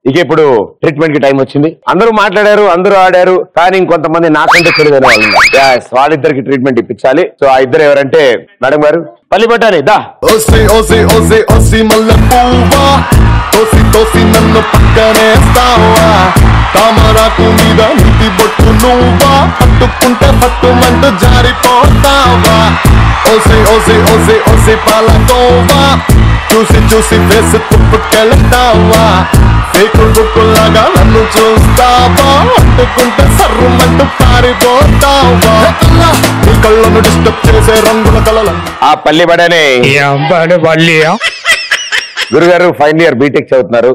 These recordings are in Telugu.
ఇక ఇప్పుడు ట్రీట్మెంట్ కి టైం వచ్చింది. అందరూ మాట్లాడారు, అందరూ ఆడారు, కానీ ఇంకొంతమంది నాకంటే తెలియని వాళ్ళు వాళ్ళిద్దరికి ట్రీట్మెంట్ ఇప్పించాలి. సో ఆ ఇద్దరు ఎవరంటే మేడం గారు పల్లి పట్టాలి దా. నన్ను పక్కనేస్తావా తామరాకు మీద నీటి బొట్టు నువ్వా పట్టుకుంటే పట్టుమంటూ జారిపోతావా ఓసి ఓసి ఓసి ఓసి పాలకోవా చూసి చూసి ఫేస్ తుప్పుకెళ్తావా ఫేకు బుక్కులాగా నన్ను చూస్తావా పట్టుకుంటే సర్రుమంటూ పారిపోతావా నీ కళ్ళను డిస్టర్బ్ చేసే రంగుల కలలు ఆ పల్లి పడనే గురుగారు ఫైనల్ ఇయర్ బీటెక్ చదువుతున్నారు.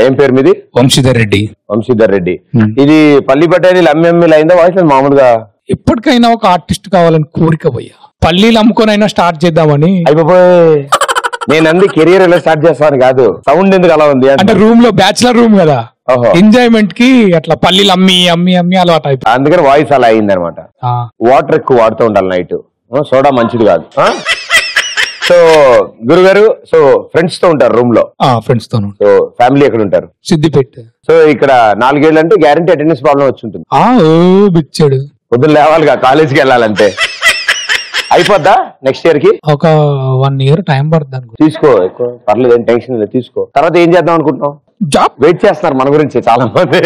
ఏం పేరు మీది? వంశీధర్ రెడ్డి. వంశీధర్ రెడ్డి. ఇది పల్లి పట్టాలి ఎంఎంఎల్ అయిందా వాయిస్ మామూలుగా? ఎప్పటికైనా ఒక ఆర్టిస్ట్ కావాలని కోరిక పోయా, పల్లీలు అమ్ముకొనైనా స్టార్ట్ చేద్దామని. అయిపోయి నేను అంది కెరియర్ ఎలా స్టార్ట్ చేస్తాను కాదు, సౌండ్ ఎందుకు అలా ఉంది అంటే రూమ్ లో బ్యాచులర్ రూమ్ కదా, ఎంజాయ్మెంట్ కి అట్లా పల్లీలు అమ్మి అమ్మి అమ్మి అలవాటు అయిపోయింది. అందుకని వాయిస్ అలా అయింది అనమాట. వాటర్ ఎక్కువ వాడుతూ ఉండాలి, నైట్ సోడా మంచిది కాదు. సో గురుగారు, సో ఫ్రెండ్స్ తో ఉంటారు రూమ్ లో? ఫ్రెండ్స్ తో. సో ఫ్యామిలీ ఎక్కడ ఉంటారు? సిద్దిపేట. సో ఇక్కడ 4 ఏళ్ళు అంటే గ్యారంటీ అటెండెన్స్ ప్రాబ్లం వచ్చి ఉంటుంది. బిచ్చాడు పొద్దున్న లేవాలిగా కాలేజీకి వెళ్ళాలంటే. అయిపోద్దా నెక్స్ట్ ఇయర్ కి? ఒక 1 year టైం పడుతుంది. తీసుకో, ఎక్కువ పర్లేదు, ఏం టెన్షన్ లేదు, తీసుకో. తర్వాత ఏం చేద్దాం అనుకుంటున్నాం? జాబ్ వెయిట్ చేస్తున్నారు మన గురించి చాలా మంది.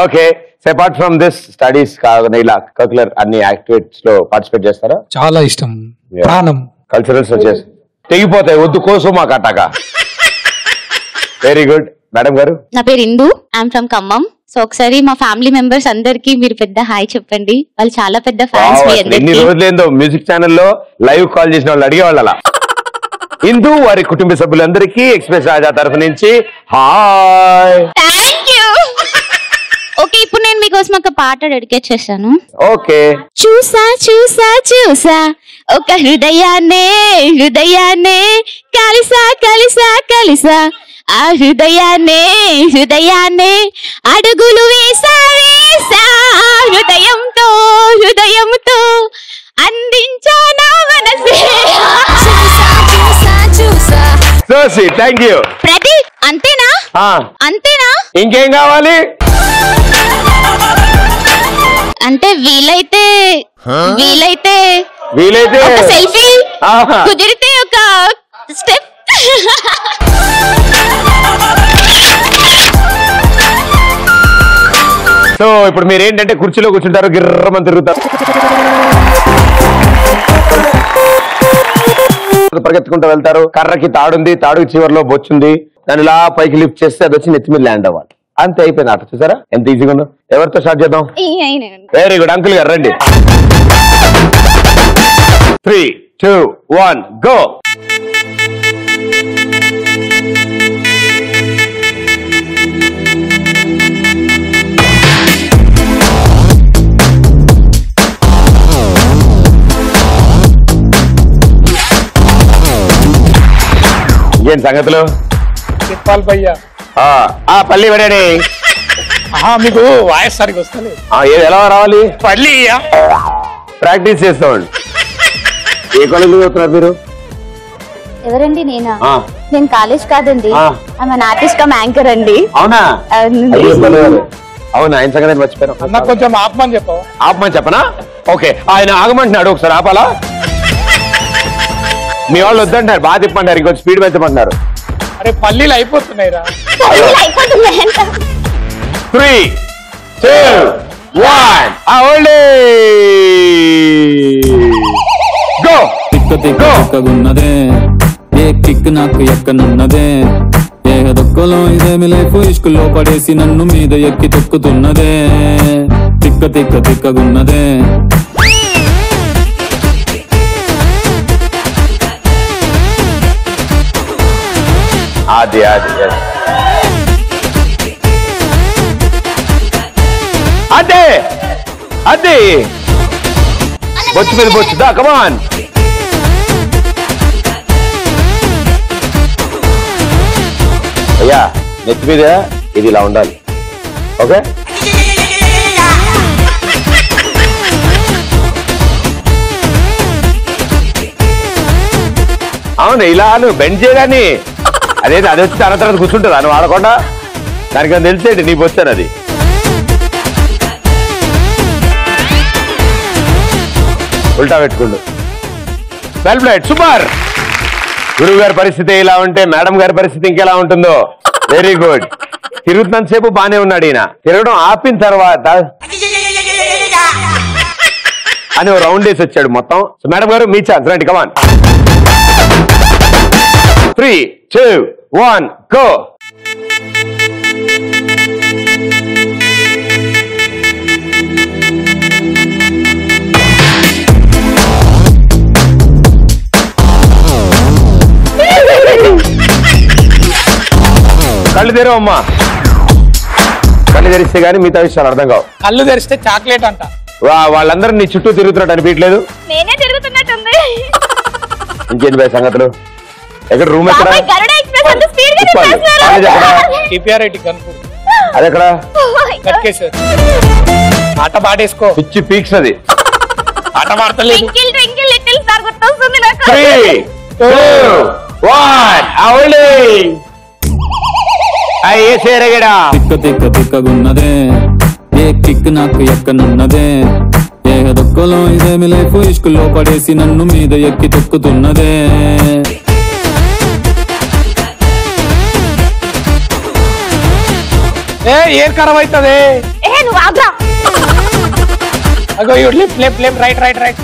Okay, apart from this studies ఇలా కరిక్యులర్ అన్ని యాక్టివిటీస్ లో పార్టిసిపేట్ చేస్తారా? చాలా ఇష్టం, ప్రాణం. కల్చరల్స్ వచ్చేసి తెగిపోతాయి, వద్దు కోసం మాకు అట్టాక. Very good. మేడం గారు? నా పేరు ఇందు, ఐఎమ్ ఫ్రమ్ ఖమ్మం. సో ఒకసారి మా ఫ్యామిలీ మెంబర్స్ అందరికి మీరు పెద్ద హాయ్ చెప్పండి, వాళ్ళు చాలా పెద్ద ఫ్యాన్స్. ఎన్ని రోజులేందో మ్యూజిక్ ఛానల్లో లైవ్ కాల్ చేసిన వాళ్ళు అడిగేవాళ్ళ. ఇందు వారి కుటుంబ సభ్యులందరికీ ఎక్స్ప్రెస్ రాజా తరఫు నుంచి హాయ్. Thank you. ఓకే, ఇప్పుడు నేను మీకోసం ఒక పాట డెడికేట్ చేశాను. ఓకే. చూసా చూసా చూసా ఒక హృదయాన్నే హృదయాన్నే కలిసా కలిసా కలిసా ఆ హృదయాన్నే హృదయాన్నే అడుగులు వేసా వేసా హృదయంతో హృదయంతో అందించా నా మనసే. సోసి థ్యాంక్ యూ. ప్రదీప్ అంతేనా? అంతేనా? ఇంకేం కావాలి? అంటే వీలైతే వీలైతే వీలైతే ఒక సెల్ఫీ, కుదిరితే ఒక స్టెప్. సో ఇప్పుడు మీరు ఏంటంటే కుర్చీలో కూర్చుంటారు, గిర్రమని తిరుగుతారు, పరిగెత్తుకుంటూ వెళ్తారు. కర్రకి తాడుంది, తాడుకి చివరిలో బొచ్చుంది, దాని ఇలా పైకి లిఫ్ట్ చేస్తే అది వచ్చి నెత్తి మీద ల్యాండ్ అవ్వాలి. అంతే, అయిపోయింది ఆట. చూసారా ఎంత ఈజీగా ఉందో? ఎవరితో స్టార్ట్ చేద్దాం? వెరీ గుడ్, అంకుల్ గారు రండి. 3, 2, 1 గో. ఇంకేంటి సంగతులు? చెప్పాలి భయ్యా. పల్లి పడేని మీకు వాయిస్ సరిగ్గా వస్తలేదు. ఎలా రావాలి? పల్లి ప్రాక్టీస్ చేస్తామండి. ఏ కాలేజ్ చదువుతున్నారు మీరు? ఎవరండి? నేనా? నేను కాలేజ్ కాదండి, ఆర్టిస్ట్ కమ్ యాంకర్ అండి. అవునా? అవునా, ఆయన సంగతి మర్చిపోయాను. కొంచెం ఆపమని చెప్పావు. ఆపమని చెప్పనా? ఓకే, ఆయన ఆగమంటున్నాడు, ఒకసారి ఆపాలా? మీ వాళ్ళు వద్దంటారు, బాగా తిప్పంటారు, ఇంకొంచెం స్పీడ్ పెంచమంటున్నారు. అరే పల్లీలు అయిపోతున్నాయిరా. 3, 2, 1 గో. తిక్కగున్నదే ఏ కిక్ నాకు ఎక్కనున్నదే, ఏ దొక్కలో ఇదేమి లైఫ్ ఇష్కులో పడేసి నన్ను మీద ఎక్కి తొక్కుతున్నదే. తిక్క తిక్క తిక్కగున్నదే. అది అది అదే అదే బొచ్చు మీద బొచ్చు దా, కమాన్. అయ్యా నెత్తి మీద ఇది ఇలా ఉండాలి. ఓకే, అవును, ఇలా నువ్వు బెండ్ చేయగాని అదే అది వచ్చి దాని తర్వాత కూర్చుంటుందా నువ్వు ఆడకుండా? దానికి అది తెలిసేది నీకు వచ్చాను అది. ఉల్టా పెట్టుకుండు. Well played, super. గురువు గారి పరిస్థితి ఇలా ఉంటే మేడం గారి పరిస్థితి ఇంకెలా ఉంటుందో. Very good. తిరుగుతున్నంతసేపు బానే ఉన్నాడు ఈయన. తిరగడం ఆపిన తర్వాత అని రౌండ్ వేసి వచ్చాడు మొత్తం. సో మేడం గారు మీ ఛాన్స్, రండి, కమాన్. 3, 2, 1 గో. కళ్ళు తెరవమ్మా. కళ్ళు తెరిస్తే గానీ మిగతా విషయాలు అర్థం కావు. కళ్ళు తెరిస్తే చాక్లెట్ అంట. వాళ్ళందరూ నీ చుట్టూ తిరుగుతున్నట్టు అనిపించలేదు? నేనే తిరుగుతున్నట్టుంది. ఇంకేంటి బాయ్ సంగతులు? ఎక్కడ రూమ్ ఎక్కడ? అది ఎక్కడ? ఆట పాడేసుకో. పిచ్చి పీక్స్ అది. ఆట పాడతలేదు. 3, 2, 1 తిక్క తిక్క తిక్కగున్నదే ఏ కిక్ నాకు ఎక్కనున్నదే ఏ దొక్కలో ఇదేమి లైఫ్ ఇష్కులో పడేసి నన్ను మీద ఎక్కి తొక్కుతున్నదే. ఏం ఖరాబ్ అవుతుంది? అగో రైట్ రైట్ రైట్.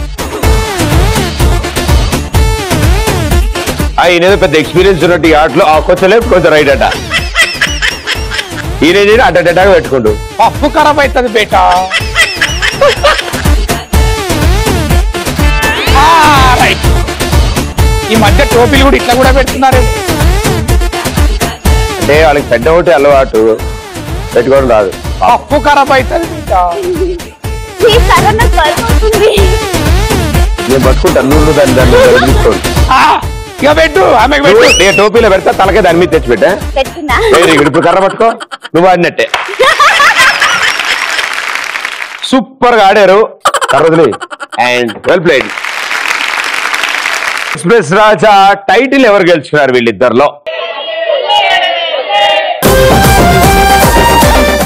ఈయనేదో పెద్ద ఎక్స్పీరియన్స్ ఉన్నట్టు ఈ ఆటలో కొంచెం లేపు కొంచెం రైట్ అట. ఈయన అడ్డగా పెట్టుకోండు. పప్పు ఖరాబ్ అవుతుంది బేటా. ఈ మధ్య టోపీలు కూడా ఇట్లా కూడా పెడుతున్నారు. అంటే వాళ్ళకి పెద్ద ఒకటి అలవాటు, పెట్టుకోవడం రాదు. పప్పు ఖరాబ్ అవుతుంది బేటా. నేను పట్టుకుంటాను, నువ్వు దాన్ని తీసుకోండి. ఇక పెట్టు, ఆమె పెట్టు. టోపీలో పెడతా, తలకే దాని మీద తెచ్చి పెట్టా. ఇప్పుడు కర్ర పట్టుకో, నువ్వు ఆడినట్టే. సూపర్ గా ఆడారు. కర్రదులే. And well played. Express Raja title ఎవరు గెలుచుకున్నారు వీళ్ళిద్దరిలో?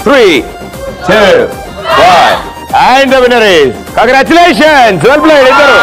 3, 2, 1 and the winner is congratulations. Well played ఇద్దరు.